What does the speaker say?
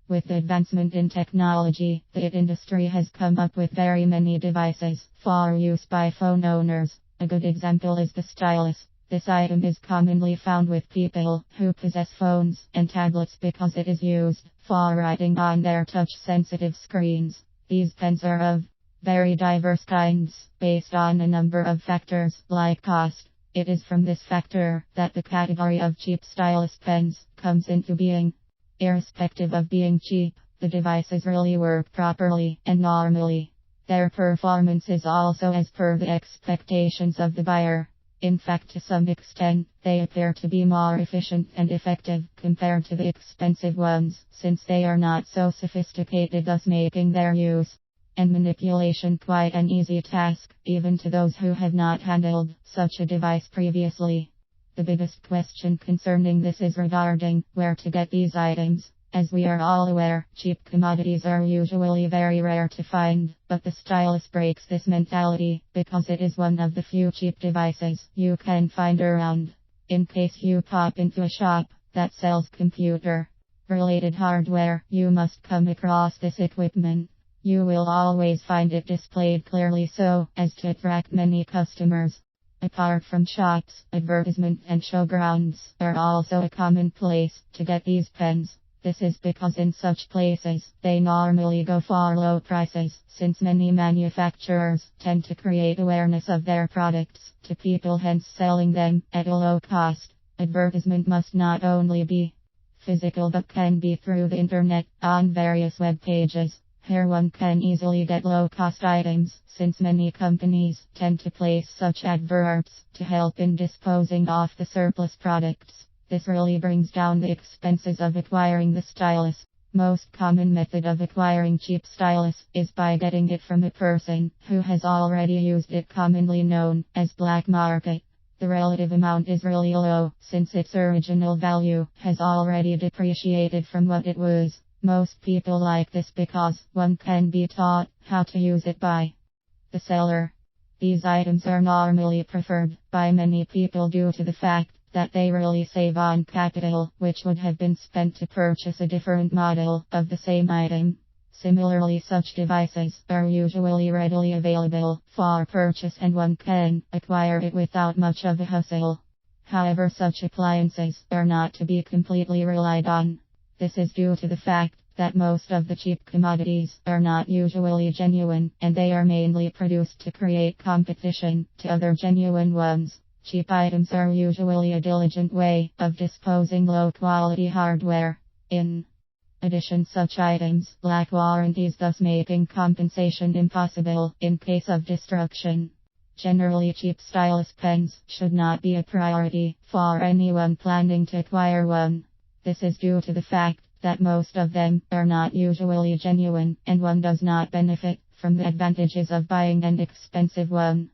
With advancement in technology, the industry has come up with very many devices for use by phone owners. A good example is the Stylus. This item is commonly found with people who possess phones and tablets because it is used for writing on their touch-sensitive screens. These pens are of very diverse kinds, based on a number of factors, like cost. It is from this factor that the category of cheap stylus pens comes into being. Irrespective of being cheap, the devices really work properly and normally. Their performance is also as per the expectations of the buyer. In fact, to some extent, they appear to be more efficient and effective compared to the expensive ones, since they are not so sophisticated, thus making their use and manipulation quite an easy task, even to those who have not handled such a device previously. The biggest question concerning this is regarding where to get these items. As we are all aware, cheap commodities are usually very rare to find, but the Stylus breaks this mentality, because it is one of the few cheap devices you can find around. In case you pop into a shop that sells computer-related hardware, you must come across this equipment. You will always find it displayed clearly so as to attract many customers. Apart from shops, advertisement and showgrounds are also a common place to get these pens. This is because in such places, they normally go for low prices, since many manufacturers tend to create awareness of their products to people, hence selling them at a low cost. Advertisement must not only be physical but can be through the internet on various web pages. Here one can easily get low-cost items, since many companies tend to place such adverts to help in disposing of the surplus products. This really brings down the expenses of acquiring the stylus. Most common method of acquiring cheap stylus is by getting it from a person who has already used it, commonly known as black market. The relative amount is really low, since its original value has already depreciated from what it was. Most people like this because one can be taught how to use it by the seller. These items are normally preferred by many people due to the fact that they really save on capital, which would have been spent to purchase a different model of the same item. Similarly, such devices are usually readily available for purchase and one can acquire it without much of a hassle. However, such appliances are not to be completely relied on. This is due to the fact that most of the cheap commodities are not usually genuine, and they are mainly produced to create competition to other genuine ones. Cheap items are usually a diligent way of disposing low-quality hardware. In addition, such items lack warranties, thus making compensation impossible in case of destruction. Generally, cheap stylus pens should not be a priority for anyone planning to acquire one. This is due to the fact that most of them are not usually genuine, and one does not benefit from the advantages of buying an expensive one.